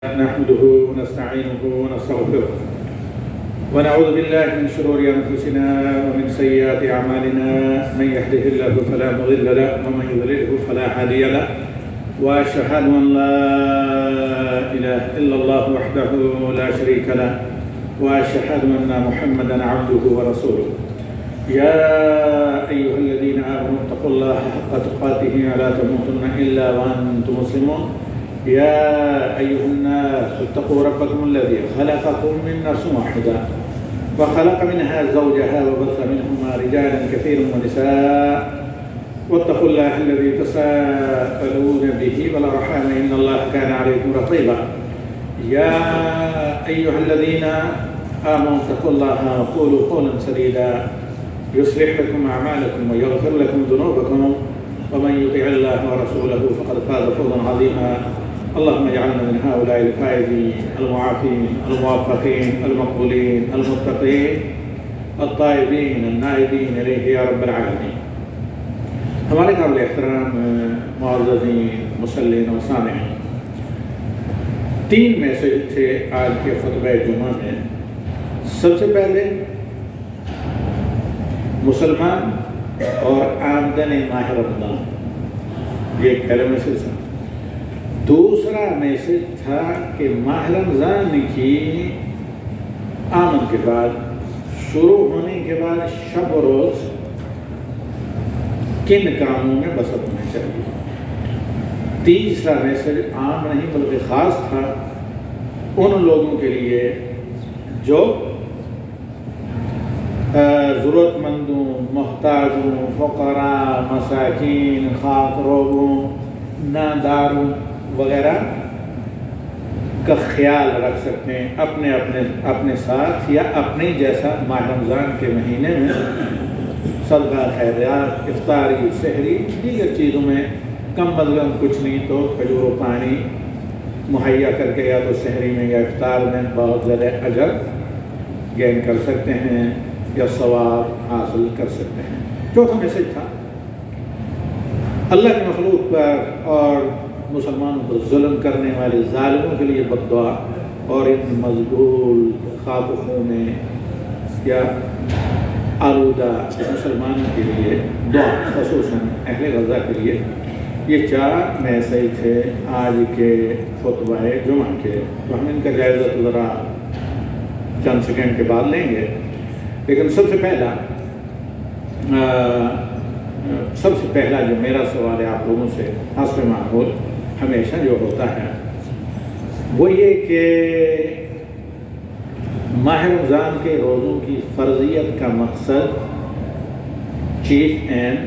نحمده ونستعينه ونستغفره ونعوذ بالله من شرور أنفسنا ومن سيئات أعمالنا من يهده الله فلا مضل له ومن يضلله فلا هادي له وأشهد أن لا إله إلا الله وحده لا شريك له وأشهد أن محمدا عبده ورسوله يا أيها الذين آمنوا اتقوا الله حق تقاته ولا تموتن إلا وأنتم مسلمون يا أيها الناس اتقوا ربكم الذي خلقكم من نفس واحدة وخلق منها زوجها وبث منهما رجالا كثيرا ونساء واتقوا الله الذي تساءلون به والأرحام إن الله كان عليكم رقيبا يا أيها الذين آمنوا اتقوا الله وقولوا قولا سديدا يصلح لكم أعمالكم ويغفر لكم ذنوبكم ومن يطع الله ورسوله فقد فاز فوزا عظيما اللهم اجعلنا من هؤلاء الفائزين المعافين الموفقين المقبولين المتقين الطائبين النائبين إليه يا رب العالمين. ہمارے قابل احترام معززین مسلمین و سامعین، 3 میسج تھے آج کے خطبہ جمعہ میں. سب سے پہلے مسلمان اور آمدن ماہ رمضان، یہ ایک پہلا میسج تھا. دوسرا میسج تھا کہ ماہ رمضان کی آمد کے بعد، شروع ہونے کے بعد شب و روز کن کاموں میں بسر ہونا چاہیے. تیسرا میسج عام نہیں بلکہ خاص تھا ان لوگوں کے لیے جو ضرورت مندوں، محتاجوں، فقراء، مساکین، خاطروں، ناداروں وغیرہ کا خیال رکھ سکتے ہیں اپنے ساتھ یا اپنے جیسا ماہ رمضان کے مہینے میں صدقہ خیرات، افطاری، سحری، دیگر چیزوں میں کم از کم کچھ نہیں تو کھجور و پانی مہیا کر کے یا تو سحری میں یا افطار میں بہت زیادہ اجر گین کر سکتے ہیں یا ثواب حاصل کر سکتے ہیں. چوتھا میسج تھا اللہ کی مخلوق پر اور مسلمانوں پر ظلم کرنے والے ظالموں کے لیے بد دعا اور ان مذلول خاک و خون یا آلودہ مسلمانوں کے لیے دعا، خصوصاً اہل غزہ کے لیے. یہ 4 میسج تھے آج کے خطبہ جمعہ کے. تو ہم ان کا جائزہ تو ذرا چند سیکنڈ کے بعد لیں گے، لیکن سب سے پہلا جو میرا سوال ہے آپ لوگوں سے حسب معمول ہمیشہ جو ہوتا ہے وہ یہ کہ ماہ رمضان کے روزوں کی فرضیت کا مقصد چیف اینڈ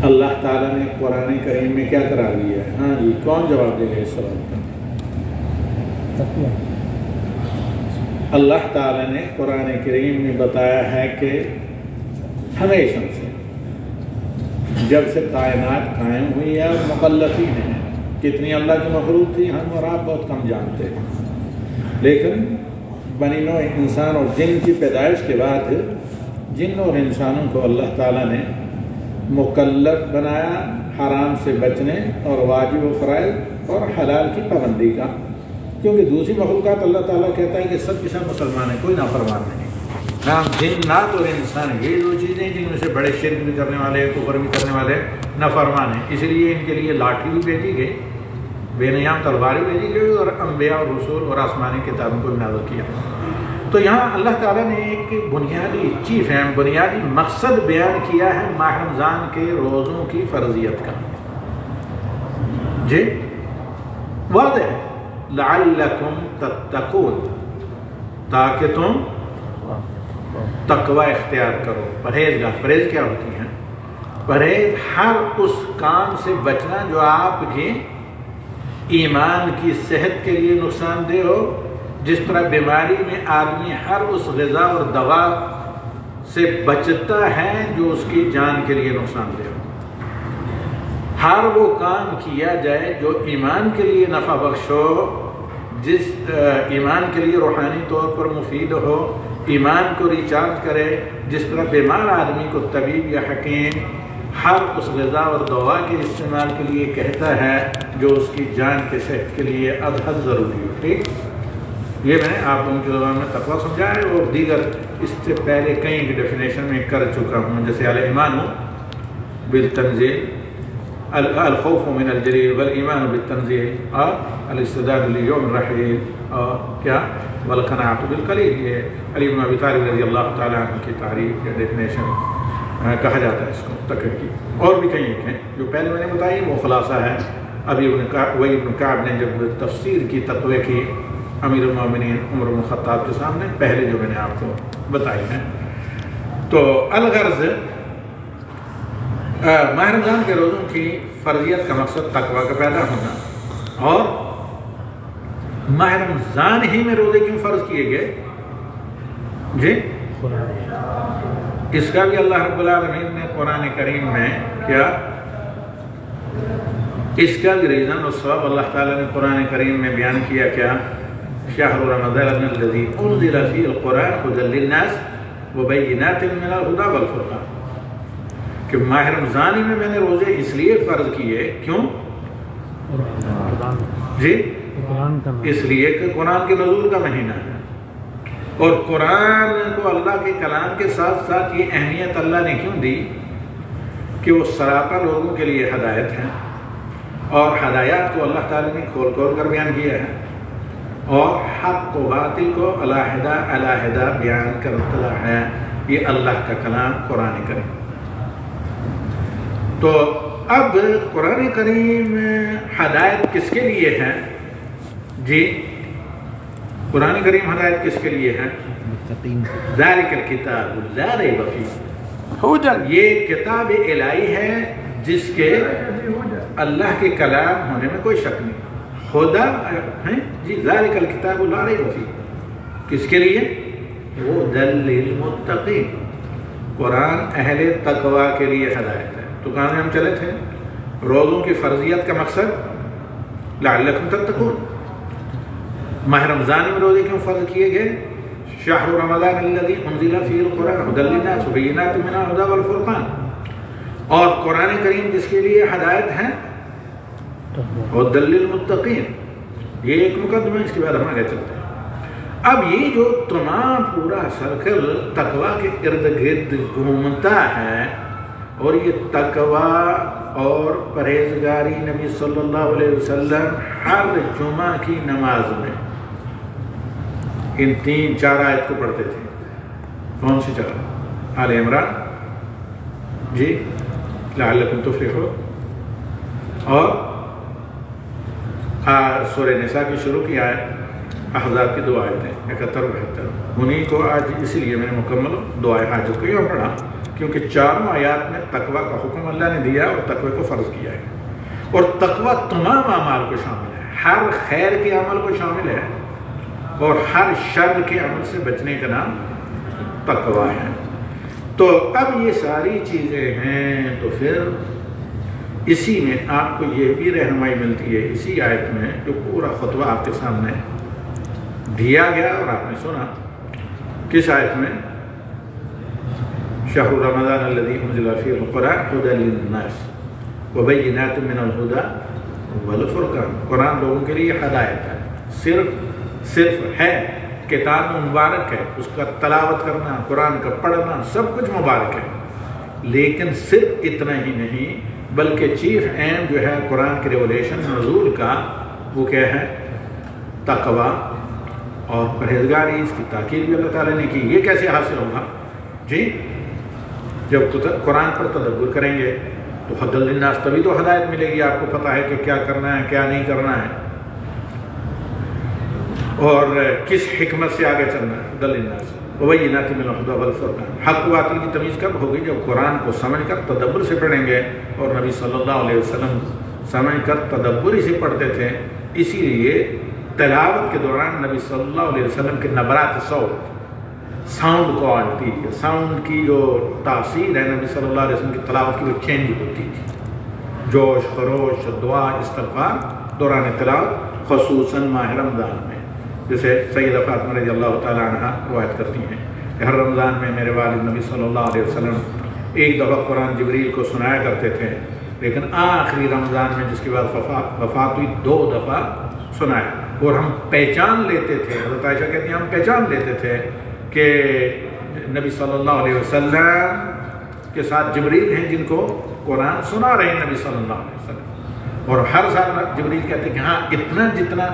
اللہ تعالیٰ نے قرآن کریم میں کیا قرار دیا ہے؟ ہاں جی، کون جواب دے گا اس سوال کا؟ اللہ تعالیٰ نے قرآن کریم میں بتایا ہے کہ ہمیشہ سے جب سے کائنات قائم ہوئی ہے مکلفین ہیں. کتنی اللہ کی مخلوق تھی ہم اور آپ بہت کم جانتے ہیں، لیکن بنی نوع انسان اور جن کی پیدائش کے بعد جن اور انسانوں کو اللہ تعالیٰ نے مکلف بنایا حرام سے بچنے اور واجب و فرائض اور حلال کی پابندی کا. کیونکہ دوسری مخلوقات اللہ تعالیٰ کہتا ہے کہ سب کے سب مسلمان ہیں، کوئی نافرمان نہیں. جنات اور انسان یہ 2 چیزیں جن میں سے بڑے شرک بھی کرنے والے، کفر بھی کرنے والے نافرمان ہیں. اس لیے ان کے لیے لاٹھی بھی بھیجی گئی، بے نیام تلوار بھی بھیجی گئی اور انبیاء اور رسول اور آسمانی کتابوں کو نازل کیا. تو یہاں اللہ تعالیٰ نے ایک بنیادی مقصد بیان کیا ہے ماہ رمضان کے روزوں کی فرضیت کا. جی واضح ہے، لعلکم تتقون، تاکہ تم تقوی اختیار کرو. پرہیز کیا ہوتی ہیں؟ پرہیز ہر اس کام سے بچنا جو آپ کے ایمان کی صحت کے لیے نقصان دہ ہو. جس طرح بیماری میں آدمی ہر اس غذا اور دوا سے بچتا ہے جو اس کی جان کے لیے نقصان دہ ہو. ہر وہ کام کیا جائے جو ایمان کے لیے نفع بخش ہو، جس ایمان کے لیے روحانی طور پر مفید ہو، ایمان کو ریچارج کرے. جس طرح بیمار آدمی کو طبیب یا حکیم ہر اس غذا اور دوا کے استعمال کے لیے کہتا ہے جو اس کی جان کے صحت کے لیے ازحد ضروری ہو. ٹھیک، یہ میں نے آپ لوگوں کی زبان میں تقویٰ سمجھا ہے، اور دیگر اس سے پہلے کئی کی ڈیفینیشن میں کر چکا ہوں، جیسے الایمان بالتنزیل، الخوف من الجلیل، والایمان بالتنزیل، اور الاستعداد لیوم الرحیل، اور کیا والقناعۃ بالقلیل. یہ علی بن ابی طالب رضی اللہ تعالیٰ عنہ کی تعریف یا ڈیفینیشن کہا جاتا ہے اس کو تقویٰ کی. اور بھی کئی ہیں جو پہلے میں نے بتائی، وہ خلاصہ ہے. ابھی ابن کعب نے جب تفسیر کی تقویٰ کی امیر المومنین عمر بن الخطاب کے سامنے، پہلے جو میں نے آپ کو بتائی ہیں. تو الغرض ماہ رمضان کے روزوں کی فرضیت کا مقصد تقویٰ کا پیدا ہونا. اور ماہ رمضان ہی میں روزے کیوں فرض کیے گئے؟ جی، اس کا بھی اللہ رب العالمین نے قرآن کریم میں کیا، اس کا بھی ریزن اور سبب اللہ تعالیٰ نے قرآن کریم میں بیان کیا. کیا؟ شہر رمضان الذی انزل فیہ القرآن ھدی للناس وبینات من الھدی والفرقان، کہ ماہ رمضان میں میں نے روزے اس لیے فرض کیے. کیوں؟ جی، اس لیے کہ قرآن کے نزول کا مہینہ ہے، اور قرآن کو اللہ کے کلام کے ساتھ ساتھ یہ اہمیت اللہ نے کیوں دی کہ وہ سراپا لوگوں کے لیے ہدایت ہے، اور ہدایات کو اللہ تعالیٰ نے کھول کھول کر بیان کیا ہے، اور حق و باطل کو علیحدہ علیحدہ بیان کرتا ہے یہ اللہ کا کلام قرآن کریم. تو اب قرآن کریم ہدایت کس کے لیے ہے؟ جی، قرآن کریم ہدایت کس کے لیے ہے؟ ذالک الکتاب لا ریب فیہ، یہ کتاب الہی ہے جس کے اللہ کے کلام ہونے میں کوئی شک نہیں. خدا ہے جی، ذالک الکتاب لا ریب فیہ، کس کے لیے؟ ھدی للمتقین، قرآن اہل تقویٰ کے لیے ہدایت ہے. تو کہاں ہم چلے تھے؟ روزوں کی فرضیت کا مقصد لعلکم تتقون. ماہ رمضان میں روزے کیوں فرض کیے گئے؟ شہر رمضان الذی انزل فیہ القرآن ھدی للناس وبینات من الھدی والفرقان. اور قرآن کریم جس کے لیے ہدایت ہے ھدی للمتقین. یہ ایک مقدمہ ہے، اس کے بعد ہم آگے چلتے ہیں. اب یہ جو تمام پورا سرکل تقویٰ کے ارد گرد گھومتا ہے، اور یہ تقویٰ اور پرہیزگاری نبی صلی اللہ علیہ وسلم ہر جمعہ کی نماز میں ان 3-4 آیت کو پڑھتے تھے. کون سی 4؟ آل عمران، جی، لعلکم تفلحون، اور سورہ نساء کی شروع کی آیت، احزاب کی 2 آیتیں 71 و 72. انہیں کو آج اسی لیے میں نے مکمل دعائے حاجت کو یوں پڑھا، کیونکہ چاروں آیات میں تقویٰ کا حکم اللہ نے دیا اور تقوی کو فرض کیا ہے. اور تقویٰ تمام اعمال کو شامل ہے، ہر خیر کے عمل کو شامل ہے، اور ہر شر کے عمل سے بچنے کا نام تقویٰ ہے. تو اب یہ ساری چیزیں ہیں، تو پھر اسی میں آپ کو یہ بھی رہنمائی ملتی ہے اسی آیت میں، جو پورا خطبہ آپ کے سامنے دیا گیا اور آپ نے سنا. کس آیت میں؟ شہر رمضان الذی انزل فیہ القرآن ھدی للناس وبینات من الھدی والفرقان. قرآن لوگوں کے لیے ہدایت ہے، صرف ہے، کتاب مبارک ہے، اس کا تلاوت کرنا، قرآن کا پڑھنا سب کچھ مبارک ہے. لیکن صرف اتنا ہی نہیں، بلکہ چیف ایم جو ہے قرآن کے ریولیشن نزول کا، وہ کیا ہے؟ تقویٰ اور پرہیزگاری. اس کی تاکید بھی اللہ تعالیٰ نے کی. یہ کیسے حاصل ہوگا؟ جی، جب قرآن پر تدبر کریں گے تو ھدی للناس، تبھی تو ہدایت ملے گی. آپ کو پتہ ہے کہ کیا کرنا ہے، کیا نہیں کرنا ہے، اور کس حکمت سے آگے چلنا ہے. ھدی للناس وبینات من الھدی والفرقان. حق و باطل کی تمیز کب ہوگی؟ جب قرآن کو سمجھ کر تدبر سے پڑھیں گے. اور نبی صلی اللہ علیہ وسلم سمجھ کر تدبر ہی سے پڑھتے تھے. اسی لیے تلاوت کے دوران نبی صلی اللہ علیہ وسلم کے نبرات صوت، ساؤنڈ کوالٹی، ساؤنڈ کی جو تاثیر ہے نبی صلی اللہ علیہ وسلم کی تلاوت کی، وہ چینج ہوتی تھی. جوش خروش، دعا، استغفار دوران تلاوت، خصوصاً ماہ رمضان میں. جیسے سیدہ فاطمہ رضی اللہ تعالیٰ عنہ روایت کرتی ہیں کہ ہر رمضان میں میرے والد نبی صلی اللہ علیہ وسلم ایک دفعہ قرآن جبریل کو سنایا کرتے تھے، لیکن آخری رمضان میں جس کے بعد وفات ہوئی 2 دفعہ سنایا، اور ہم پہچان لیتے تھے، حضرت عائشہ کہتی ہیں ہم پہچان لیتے تھے کہ نبی صلی اللہ علیہ وسلم کے ساتھ جبریل ہیں جن کو قرآن سنا رہے ہیں نبی صلی اللہ علیہ وسلم، اور ہر سال جبریل کہتے ہیں کہ ہاں اتنا جتنا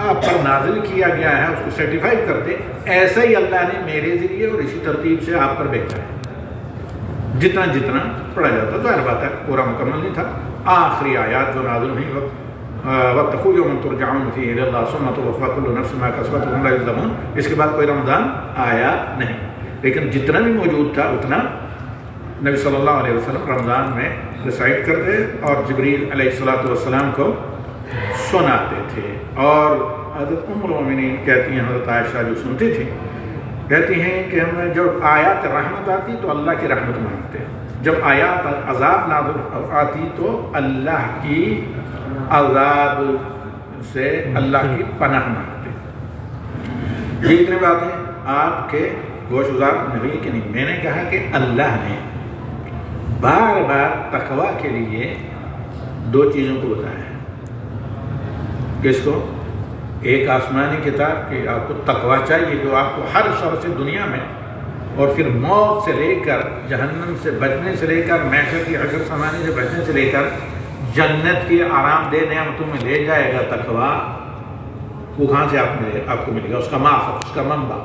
آپ پر نازل کیا گیا ہے اس کو سرٹیفائی کرتے، ایسا ہی اللہ نے میرے ذریعے اور اسی ترتیب سے آپ پر بھیجا ہے، جتنا جتنا پڑھا جاتا، ظاہر بات ہے پورا مکمل نہیں تھا۔ آخری آیات جو نازل ہوئی واتقوا یوما ترجعون فیہ الی اللہ ثم توفی کل نفس ما کسبت وهم لا یظلمون، اس کے بعد کوئی رمضان آیا نہیں، لیکن جتنا بھی موجود تھا اتنا نبی صلی اللہ علیہ وسلم رمضان میں ریسائٹ کرتے اور جبریل علیہ السلام کو سناتے تھے۔ اور حضرت ام المؤمنین کہتی ہیں، حضرت عائشہ جو سنتی تھی کہتی ہیں کہ ہمیں جب آیات رحمت آتی تو اللہ کی رحمت مانگتے، جب آیات عذاب نازل آتی تو اللہ کی عذاب سے اللہ کی پناہ مانگتے۔ یہ اتنی باتیں آپ کے گوش گزار نبی کے نہیں، میں نے کہا کہ اللہ نے بار بار تقوی کے لیے 2 چیزوں کو بتایا ہے۔ کس کو؟ ایک آسمانی کتاب کہ آپ کو تقوی چاہیے، جو آپ کو ہر شر سے دنیا میں، اور پھر موت سے لے کر جہنم سے بچنے سے لے کر محشر کی حشر سمانی سے بچنے سے لے کر جنت کی آرام دہ نعمتوں میں لے جائے گا۔ تقوی وہ کہاں سے آپ کو ملے گا؟ اس کا ماخذ، اس کا منبع،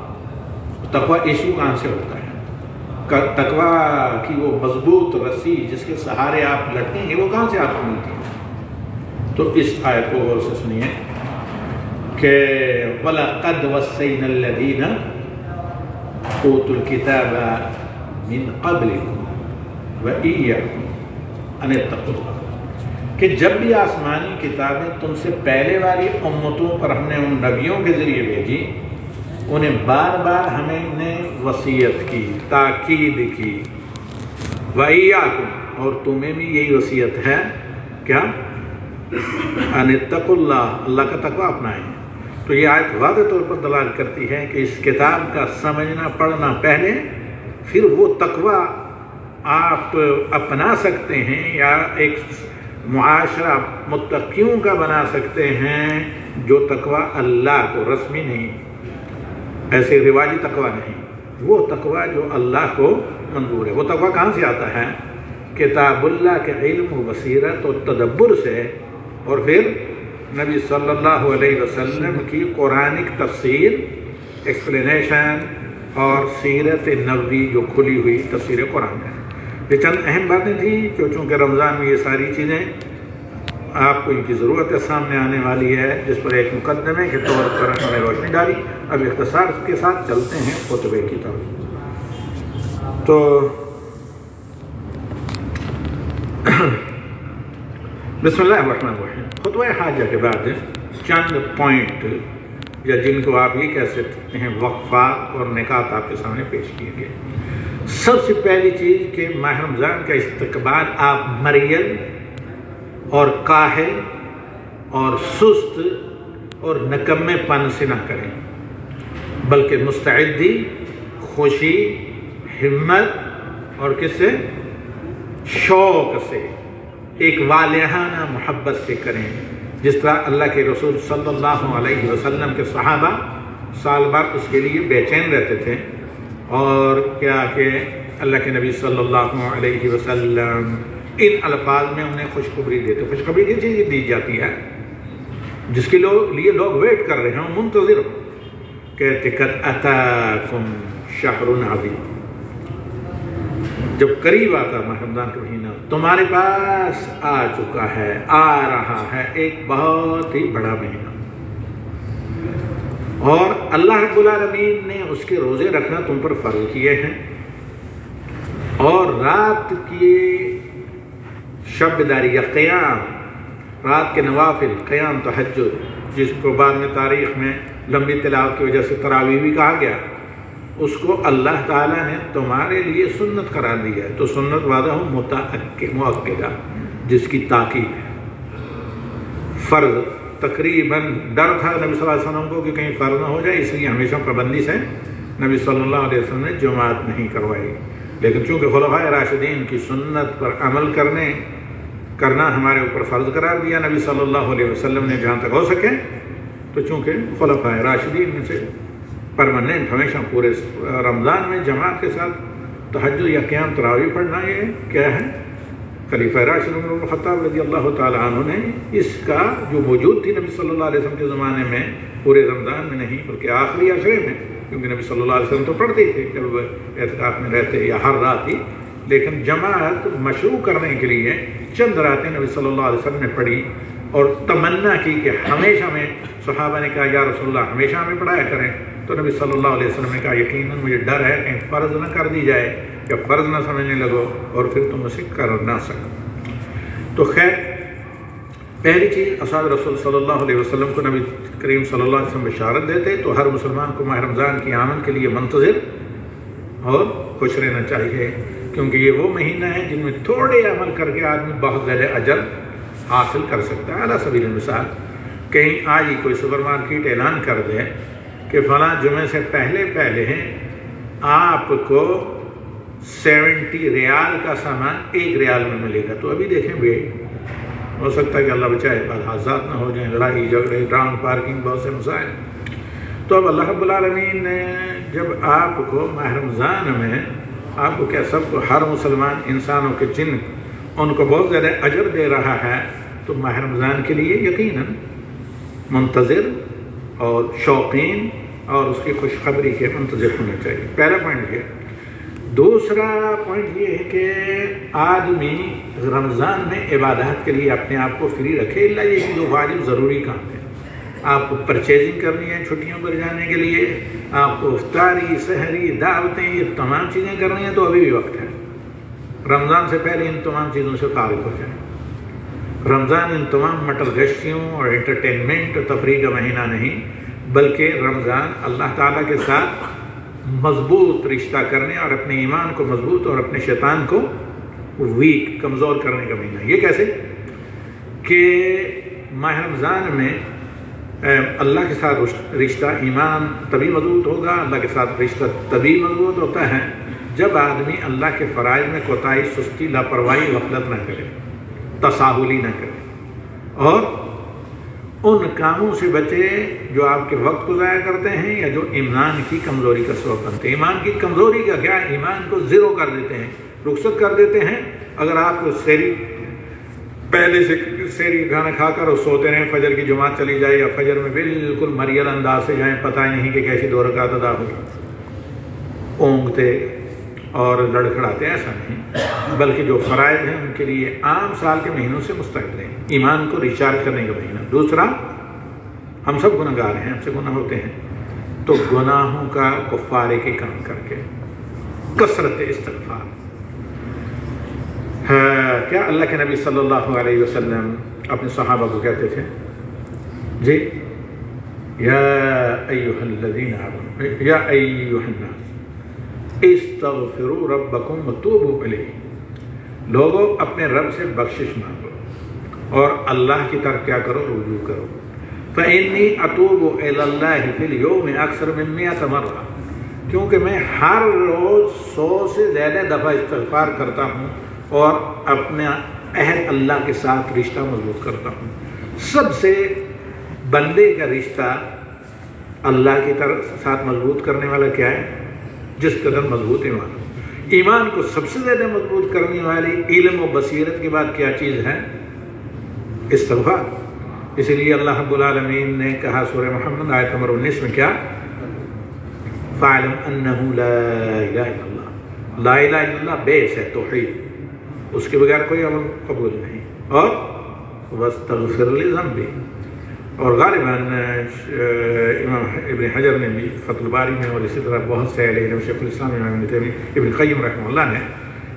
تقوی ایشو کہاں سے ہوتا ہے؟ تقوی کی وہ مضبوط رسی جس کے سہارے آپ لٹیں گے وہ کہاں سے آپ کو ملتی ہے؟ تو اس آیت کو غور سے سنیے کہ وَلَقَدْ وَصَّيْنَا الَّذِينَ أُوتُوا الْكِتَابَ مِنْ قَبْلِكُمْ وَإِيَّاكُمْ أَنِ اتَّقُوا اللَّهَ، کہ جب بھی آسمانی کتابیں تم سے پہلے والی امتوں پر ہم نے ان نبیوں کے ذریعے بھیجی، انہیں بار بار ہمیں نے وصیت کی، تاکید کی، وَإِيَّاكُمْ، اور تمہیں بھی یہی وصیت ہے کیا؟ أَنِ اتَّقُوا اللَّهَ، اللہ کا تقوی اپنائیں۔ تو یہ آیت واضح طور پر دلالت کرتی ہے کہ اس کتاب کا سمجھنا پڑھنا پہلے، پھر وہ تقوی آپ اپنا سکتے ہیں یا ایک معاشرہ متقیوں کا بنا سکتے ہیں، جو تقوی اللہ کو رسمی نہیں، ایسے رواجی تقوی نہیں، وہ تقوی جو اللہ کو منظور ہے۔ وہ تقوی کہاں سے آتا ہے؟ کتاب اللہ کے علم و بصیرت اور تدبر سے، اور پھر نبی صلی اللہ علیہ وسلم کی قرآنک تفسیر، ایکسپلینیشن، اور سیرت نبوی جو کھلی ہوئی تفسیر قرآن ہے۔ یہ چند اہم باتیں تھیں کہ چونکہ رمضان میں یہ ساری چیزیں آپ کو ان کی ضرورت سامنے آنے والی ہے، جس پر ایک مقدمے کے طور پر ہم نے روشنی ڈالی۔ اب اختصار کے ساتھ چلتے ہیں خطبے کی طرف۔ تو بسم اللہ الرحمن الرحیم، خطبہ حاجہ کے بعد چند پوائنٹ یا جن کو آپ یہ کہہ سکتے ہیں وقفات اور نکات آپ کے سامنے پیش کیے گئے۔ سب سے پہلی چیز کہ ماہ رمضان کا استقبال آپ مریل اور کاہل اور سست اور نکمے پن سے نہ کریں، بلکہ مستعدی، خوشی، ہمت اور کس سے؟ شوق سے، ایک والہانہ محبت سے کریں، جس طرح اللہ کے رسول صلی اللہ علیہ وسلم کے صحابہ سال بھر اس کے لیے بے چین رہتے تھے، اور کیا کہ اللہ کے نبی صلی اللہ علیہ وسلم ان الفاظ میں انہیں خوشخبری دیتے۔ خوشخبری کی چیز دی جاتی ہے جس کے لیے لوگ ویٹ کر رہے ہیں، منتظر ہوں، کہتے قد اتاکم شہر عظیم، جب قریب آتا ماہ رمضان کا مہینہ تمہارے پاس آ چکا ہے، آ رہا ہے ایک بہت ہی بڑا مہینہ، اور اللہ رب العالمین نے اس کے روزے رکھنا تم پر فرض کیے ہیں، اور رات کی شب بیداری یا قیام، رات کے نوافل، قیام تہجد، جس کو بعد میں تاریخ میں لمبی تلاوت کی وجہ سے تراویح بھی کہا گیا، اس کو اللہ تعالیٰ نے تمہارے لیے سنت قرار دیا ہے۔ تو سنت وعدہ مؤکدہ، جس کی تاکید ہے۔ فرض تقریباً ڈر تھا نبی صلی اللہ علیہ وسلم کو کہ کہیں فرض نہ ہو جائے، اس لیے ہمیشہ پابندی سے نبی صلی اللہ علیہ وسلم نے جماعت نہیں کروائی، لیکن چونکہ خلفائے راشدین کی سنت پر عمل کرنے کرنا ہمارے اوپر فرض قرار دیا نبی صلی اللہ علیہ وسلم نے جہاں تک ہو سکے، تو چونکہ خلفائے راشدین میں سے پرماننٹ ہمیشہ پورے رمضان میں جماعت کے ساتھ تہجد یا قیام تراویح پڑھنا یہ کیا ہے، خلیفہ راشد عمر بن الخطاب رضی اللہ تعالیٰ عنہ نے اس کا جو موجود تھی نبی صلی اللہ علیہ وسلم کے زمانے میں پورے رمضان میں نہیں بلکہ آخری عشرے میں، کیونکہ نبی صلی اللہ علیہ وسلم تو پڑھتے تھے جب اعتکاف میں رہتے یا ہر رات ہی، لیکن جماعت مشروع کرنے کے لیے چند راتیں نبی صلی اللہ علیہ وسلم نے پڑھی اور تمنا کی کہ ہمیشہ میں، صحابہ نے کہا یا رسول اللہ ہمیشہ ہمیں پڑھایا کریں، تو نبی صلی اللہ علیہ وسلم نے کہا یقیناً مجھے ڈر ہے کہیں فرض نہ کر دی جائے یا فرض نہ سمجھنے لگو اور پھر تم اسے کر نہ سکو۔ تو خیر پہلی چیز اصحاب رسول صلی اللہ علیہ وسلم کو نبی کریم صلی اللہ علیہ وسلم بشارت دیتے تو ہر مسلمان کو ماہ رمضان کی آمد کے لیے منتظر اور خوش رہنا چاہیے، کیونکہ یہ وہ مہینہ ہے جن میں تھوڑے عمل کر کے آدمی بہت زیادہ اجر حاصل کر سکتا ہے۔ اعلیٰ سبیل مثال کہیں آج ہی کوئی سپر مارکیٹ اعلان کر دے کہ فلاں جمعے سے پہلے ہیں آپ کو 70 ریال کا سامان 1 ریال میں ملے گا، تو ابھی دیکھیں بھائی ہو سکتا ہے کہ اللہ بچائے بعض حادثات نہ ہو جائیں، لڑائی جھگڑے، ڈرانگ پارکنگ، بہت سے مسائل۔ تو اب اللہ رب العالمین نے جب آپ کو ماہ رمضان میں آپ کو کیا سب کو ہر مسلمان انسانوں کے جن ان کو بہت زیادہ اجر دے رہا ہے، تو ماہ رمضان کے لیے یقیناً منتظر اور شوقین اور اس کی خوشخبری کے منتظر ہونا چاہیے۔ پہلا پوائنٹ یہ۔ دوسرا پوائنٹ یہ ہے کہ آدمی رمضان میں عبادات کے لیے اپنے آپ کو فری رکھے، اللہ یہ کہ جو واجب ضروری کام ہے، آپ کو پرچیزنگ کرنی ہے چھٹیوں پر جانے کے لیے، آپ کو افطاری، سحری، دعوتیں، یہ تمام چیزیں کرنی ہیں، تو ابھی بھی وقت ہے۔ رمضان سے پہلے ان تمام چیزوں سے فارغ ہو جائیں۔ رمضان ان تمام مٹر گشتیوں اور انٹرٹینمنٹ اور تفریح کا مہینہ نہیں، بلکہ رمضان اللہ تعالیٰ کے ساتھ مضبوط رشتہ کرنے اور اپنے ایمان کو مضبوط اور اپنے شیطان کو ویک کمزور کرنے کا مہینہ۔ یہ کیسے کہ ماہ رمضان میں اللہ کے ساتھ رشتہ ایمان تبھی مضبوط ہوگا، اللہ کے ساتھ رشتہ تبھی مضبوط ہوتا ہے جب آدمی اللہ کے فرائض میں کوتاہی، سستی، لاپرواہی، غفلت نہ کرے، تساہلی نہ کرے، اور ان کاموں سے بچے جو آپ کے وقت کو ضائع کرتے ہیں یا جو ایمان کی کمزوری کا سبب بنتے ہیں۔ ایمان کی کمزوری کا کیا؟ ایمان کو زیرو کر دیتے ہیں، رخصت کر دیتے ہیں۔ اگر آپ سحری پہلے سے سحری کھانا کھا کر اور سوتے رہیں، فجر کی جماعت چلی جائے یا فجر میں بالکل مریل انداز سے جائیں، پتہ ہی نہیں کہ کیسی 2 رکعت ادا ہوئی، اونگتے اور لڑکھڑاتے، ایسا نہیں، بلکہ جو فرائض ہیں ان کے لیے عام سال کے مہینوں سے مستعد رہیں، ایمان کو ریچارج کرنے کا مہینہ۔ دوسرا، ہم سب گناہ گار ہیں، ہم سے گناہ ہوتے ہیں، تو گناہوں کا کفارے کے کام کر کے کثرت استغفار۔ کیا اللہ کے نبی صلی اللہ علیہ وسلم اپنے صحابہ کو کہتے تھے؟ جی، یا ایھا الذین آمنوا یا ایھا الناس استغفروا ربکم وتوبوا الیہ، لوگوں اپنے رب سے بخشش مانگو اور اللہ کی طرف کیا کرو؟ رجوع کرو۔ فإنی اتوب الی اللہ فی اليوم اکثر من 100 مرہ، کیونکہ میں ہر روز 100 سے زیادہ دفعہ استغفار کرتا ہوں اور اپنے عہد اللہ کے ساتھ رشتہ مضبوط کرتا ہوں۔ سب سے بندے کا رشتہ اللہ کی طرف ساتھ مضبوط کرنے والا کیا ہے؟ جس قدر مضبوط ایمان ہو۔ ایمان کو سب سے زیادہ مضبوط کرنے والی علم و بصیرت کے بعد کیا چیز ہے؟ استغفار۔ اسی لیے اللہ رب العالمین نے کہا سورہ محمد آیت نمبر 19 میں کیا؟ فَاعْلَمْ أَنَّهُ لَا إِلَهَ إِلَّا اللَّهُ، لا الہ الا اللہ بیس ہے، توحید، اس کے بغیر کوئی عمل قبول نہیں۔ اور وَاسْتَغْفِرْ لِذَنْبِهِ، اور غالباً امام ابن حجر نے بھی فتح الباری میں اور اسی طرح بہت سے اہل علم، شیخ الاسلام امام ابن تیمیہ، ابن قیم رحمہ اللہ نے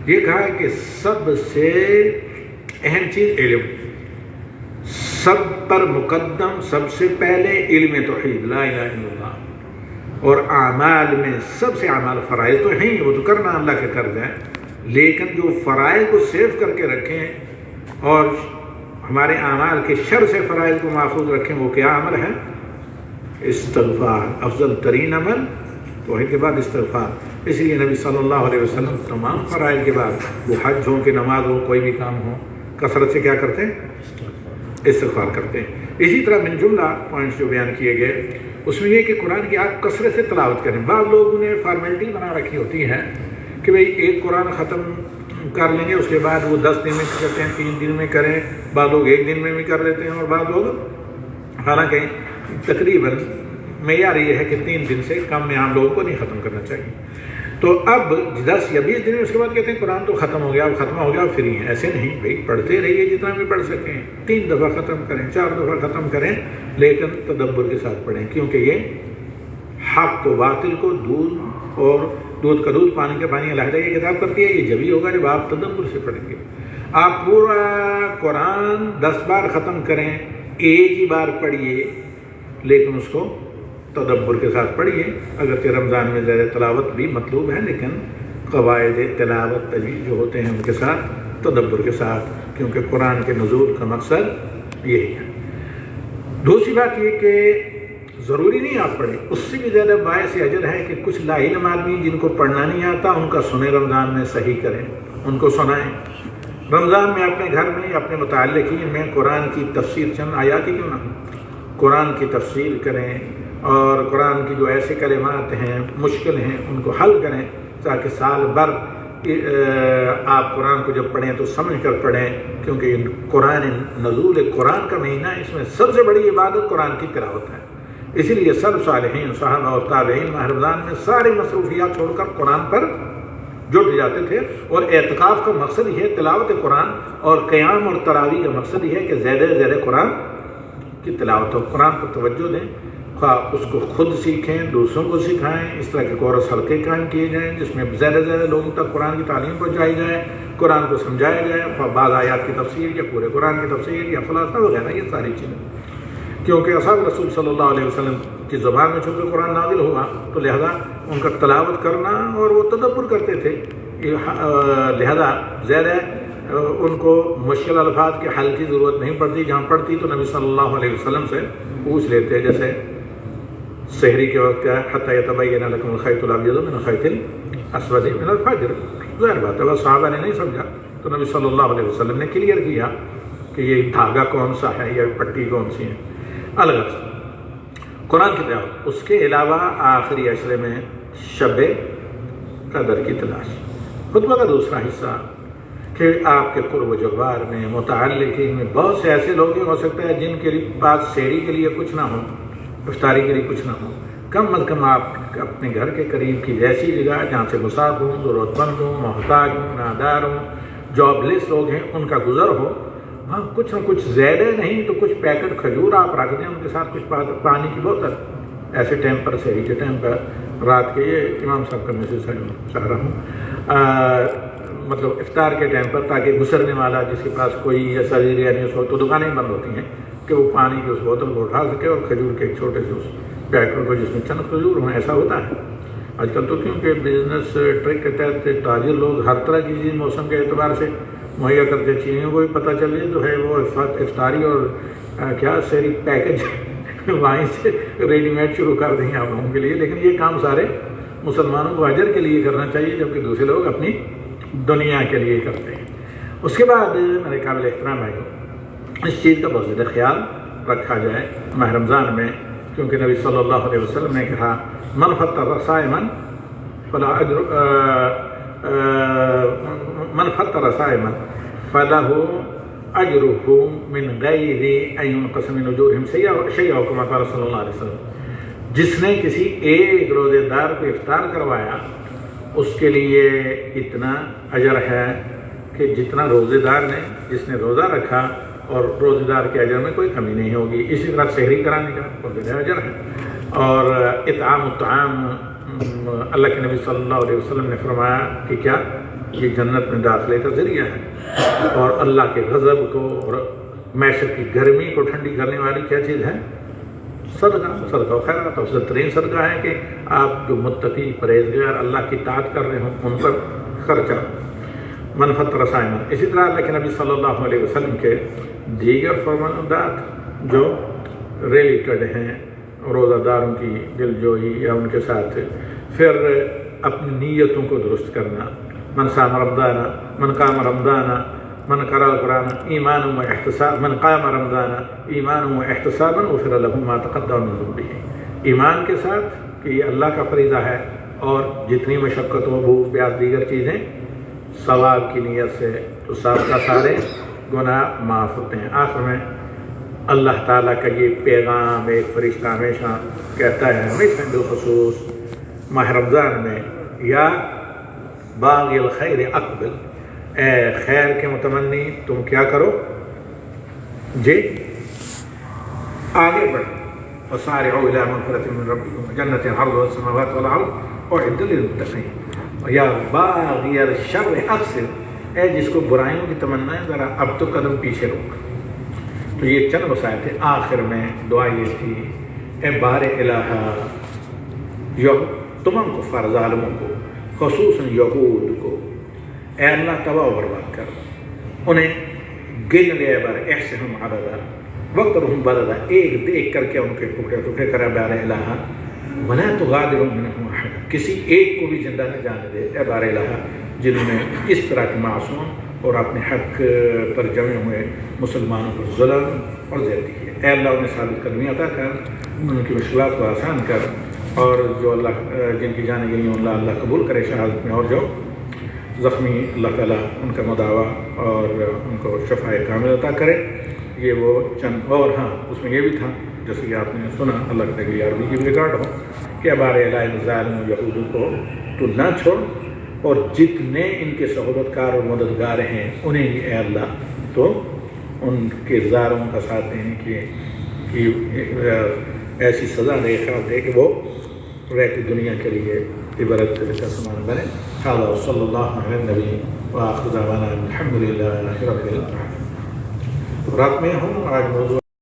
یہ کہا ہے کہ سب سے اہم چیز علم، سب پر مقدم، سب سے پہلے علم توحید، لا الہ الا اللہ، اور اعمال میں سب سے اعمال فرائض تو ہیں، وہ تو کرنا اللہ کے قرض ہے، لیکن جو فرائض کو سیو کر کے رکھیں اور ہمارے اعمال کے شر سے فرائض کو محفوظ رکھیں، وہ کیا عمل ہے؟ استغفار۔ افضل ترین عمل توحید کے بعد استغفار۔ اس لیے نبی صلی اللہ علیہ وسلم تمام فرائض کے بعد، وہ حج ہو کہ نماز ہو، کوئی بھی کام ہو، کثرت سے کیا کرتے ہیں؟ استغفار کرتے ہیں۔ اسی طرح من جملہ پوائنٹس جو بیان کیے گئے اس میں یہ کہ قرآن کی آپ کثرت سے تلاوت کریں۔ بعض لوگوں نے فارمیلٹی بنا رکھی ہوتی ہے کہ بھئی ایک قرآن ختم کر لیں گے، اس کے بعد وہ 10 دن میں کرتے ہیں، 3 دن میں کریں، بعض لوگ 1 دن میں بھی کر لیتے ہیں، اور بعض لوگ حالانکہ تقریباً معیار یہ ہے کہ 3 دن سے کم میں عام لوگوں کو نہیں ختم کرنا چاہیے۔ تو اب 10 یا 20 دن میں اس کے بعد کہتے ہیں قرآن تو ختم ہو گیا، اب ختم ہو گیا، اب فری ہیں۔ ایسے نہیں بھائی، پڑھتے رہیے جتنا بھی پڑھ سکیں، 3 دفعہ ختم کریں، 4 دفعہ ختم کریں، لیکن تدبر کے ساتھ پڑھیں، کیونکہ یہ حق کو باطل کو، دودھ کا دودھ پانی کا پانی علیحدہ یہ کتاب کرتی ہے، یہ جبھی ہوگا جب آپ تدبر سے پڑھیں گے۔ آپ پورا قرآن 10 بار ختم کریں، ایک ہی بار پڑھیے، لیکن اس کو تدبر کے ساتھ پڑھیے۔ اگرچہ رمضان میں زیادہ تلاوت بھی مطلوب ہے، لیکن قواعد تلاوت تجوید جو ہوتے ہیں ان کے ساتھ تدبر کے ساتھ، کیونکہ قرآن کے نزول کا مقصد یہی ہے۔ دوسری بات یہ کہ ضروری نہیں آپ پڑھیں، اس سے بھی زیادہ باعث اجر ہے کہ کچھ لا علم آدمی جن کو پڑھنا نہیں آتا ان کا سنیں، رمضان میں صحیح کریں، ان کو سنائیں۔ رمضان میں اپنے گھر میں اپنے متعلقین میں قرآن کی تفسیر چند آیات ہی کیوں نہ ہوں، قرآن کی تفسیر کریں، اور قرآن کی جو ایسے کلمات ہیں مشکل ہیں ان کو حل کریں، تاکہ سال بھر آپ قرآن کو جب پڑھیں تو سمجھ کر پڑھیں، کیونکہ قرآن نزول قرآن کا مہینہ، اس میں سب سے بڑی عبادت قرآن کی تلاوت ہے۔ اسی لیے سب صالحین صحابہ اور تابعین ماہ رمضان میں ساری مصروفیات چھوڑ کر قرآن پر جٹ جاتے تھے، اور اعتکاف کا مقصد یہ ہے تلاوت قرآن، اور قیام اور تراویح کا مقصد یہ ہے کہ زیادہ سے زیادہ قرآن کی تلاوت ہو، قرآن پر توجہ دیں، خواہ اس کو خود سیکھیں، دوسروں کو سکھائیں۔ اس طرح کے کورس حلقے قائم کیے جائیں جس میں زیادہ سے زیادہ لوگوں تک قرآن کی تعلیم پہنچائی جائے، قرآن کو سمجھایا جائے، بعض آیات کی تفسیر یا پورے قرآن کی تفسیر یا خلاصہ وغیرہ، یہ ساری چیزیں، کیونکہ اصحاب رسول صلی اللہ علیہ وسلم کی زبان میں چونکہ قرآن نازل ہوا تو لہذا ان کا تلاوت کرنا اور وہ تدبر کرتے تھے، لہذا زیادہ ان کو مشکل الفاظ کے حل کی ضرورت نہیں پڑتی، جہاں پڑتی تو نبی صلی اللہ علیہ وسلم سے پوچھ لیتے، جیسے سحری کے وقت کیا ہے، حتی یتبین لکم الخیط الابیض من الخیط الاسود من الفجر، ظاہر بات ہے وہ صحابہ نے نہیں سمجھا تو نبی صلی اللہ علیہ وسلم نے کلیئر کیا کہ یہ دھاگا کون سا ہے یا پٹی کون سی ہے۔ الگ قرآن کی تلاوت، اس کے علاوہ آخری عشرے میں شب قدر کی تلاش۔ خطبہ کا دوسرا حصہ کہ آپ کے قرب و جوار میں متعلقین میں بہت سے ایسے لوگ ہو سکتا ہے جن کے پاس سحری کے لیے کچھ نہ ہو، افطاری کے لیے کچھ نہ ہو، کم از کم آپ اپنے گھر کے قریب کی ایسی جگہ جہاں سے مسافر ہوں، ضرورت مند ہوں، محتاج ہوں، نادار ہوں، جاب لیس لوگ ہیں، ان کا گزر ہو، ہاں کچھ نہ کچھ، زیادہ نہیں تو کچھ پیکٹ کھجور آپ رکھ دیں، ان کے ساتھ کچھ پانی کی بوتل، ایسے ٹائم پر سحری کے ٹائم پر رات کے، یہ امام صاحب کا میسج چاہ رہا ہوں، مطلب افطار کے ٹائم پر، تاکہ گزرنے والا جس کے پاس کوئی ایسا ذریعہ نہیں ہو تو دکانیں بند ہوتی ہیں کہ وہ پانی کی اس بوتل کو اٹھا سکے اور کھجور کے ایک چھوٹے سے اس پیکٹ کو جس میں چند کھجور ہوں، ایسا ہوتا ہے آج کل تو، کیونکہ بزنس ٹرک کے تحت تاجر لوگ ہر طرح کی چیز موسم کے اعتبار سے مہیا کرتے، چیزوں کو بھی پتہ چل جائے جو ہے وہ افطاری اور کیا سحری پیکج وہیں سے ریڈی میڈ شروع کر دیں آپ لوگوں کے لیے، لیکن یہ کام سارے مسلمانوں کو اجر کے لیے کرنا چاہیے، جبکہ دوسرے لوگ اپنی دنیا کے لیے کرتے ہیں۔ اس کے بعد میرے قابل احترام ہے اس چیز کا بہت زیادہ خیال رکھا جائے ماہ رمضان میں، کیونکہ نبی صلی اللہ علیہ وسلم نے کہا من فطر صائما فلا اجر من فطر صائما فله اجره من غیر ان ينقص من اجورهم شیئا کما قال صلی اللہ علیہ وسلم، جس نے کسی ایک روزے دار کو افطار کروایا اس کے لیے اتنا اجر ہے کہ جتنا روزے دار نے، جس نے روزہ رکھا، اور روزے دار کے اجر میں کوئی کمی نہیں ہوگی۔ اسی طرح سحری کرانے کا بہت زیادہ اجر ہے، اور اطعام الطعام، اللہ کے نبی صلی اللہ علیہ وسلم نے فرمایا کہ کیا یہ جنت میں داخلے کا ذریعہ ہے، اور اللہ کے غضب کو اور معیشت کی گرمی کو ٹھنڈی کرنے والی کیا چیز ہے؟ صدقہ و خیرات۔ افضل ترین صدقہ ہے کہ آپ جو متقی پرہیزگار اللہ کی اطاعت کر رہے ہوں ان پر خرچہ، من فطر صائما۔ اسی طرح اللہ کے نبی صلی اللہ علیہ وسلم کے دیگر فرمانات جو ریلیٹڈ ہیں روزہ داروں کی دل جوئی یا ان کے ساتھ، پھر اپنی نیتوں کو درست کرنا، من صام رمضان من قام رمضان من قرأ القرآن ایمانا و احتسابا من قام رمضان ایمانا و احتسابا غفر له ما تقدم من ذنبه، ایمان کے ساتھ کہ یہ اللہ کا فریضہ ہے، اور جتنی مشقت و بھوک پیاس دیگر چیزیں ثواب کی نیت سے تو سب کا سارے گناہ معاف ہوتے ہیں۔ آخر میں اللہ تعالیٰ کا یہ پیغام ایک فرشتہ ہمیشہ کہتا ہے، ہمیشہ بالخصوص ماہ رمضان میں، یا باغی الخیر اقبل، اے خیر کے متمنی تم کیا کرو جی آگے بڑھو، وسارعوا الی مغفرۃ من ربکم وجنۃ عرضها السماوات والارض اعدت للمتقین، یا باغی الشر اقصر، اے جس کو برائیوں کی تمنا ہے ذرا اب تو قدم پیچھے روک۔ تو یہ چند وسائل تھے۔ آخر میں دعا یہ تھی، اے بار الہ تمام کفار ظالموں کو، خصوصاً یہود کو، اے اللہ تباہ و برباد کر، انہیں گن لے بر احسہم عددا وقترہم بددا، ایک دیکھ کر کے ان کے ٹکڑے ٹکڑے کرا بار الہ، ولا تغادر منہم احدا، کسی ایک کو بھی زندہ نہ جانے دے اے بار الہ، جنہوں نے اس طرح کی معصوم اور اپنے حق پر جمے ہوئے مسلمانوں پر ظلم اور زیادتی کی ہے۔ اے اللہ انہیں ثابت قدمی عطا کر، ان کی مشکلات کو آسان کر، اور جو اللہ جن کی جانیں گئی ہیں اللہ قبول کرے شہادت میں، اور جو زخمی اللہ تعالیٰ ان کا مداوا اور ان کو شفاء کامل عطا کرے۔ یہ وہ چند، اور ہاں اس میں یہ بھی تھا جیسے کہ آپ نے سنا، اللہ کرے کہ عربی کی بھی ریکارڈ ہو کہ بار الہ ظالم یہود کو تو نہ چھوڑ، اور جتنے ان کے صحبت کار اور مددگار ہیں انہیں بھی اے اللہ تو ان کے ظالموں کا ساتھ دینے کی ایسی سزا دے، خیال دے کہ وہ رہتی دنیا کے لیے عبرت کا سامان بنے۔ ھذا صلی اللہ علیہ النبی وآخر دعوانا الحمد للہ رب العالمین۔ رات میں ہوں آج موضوع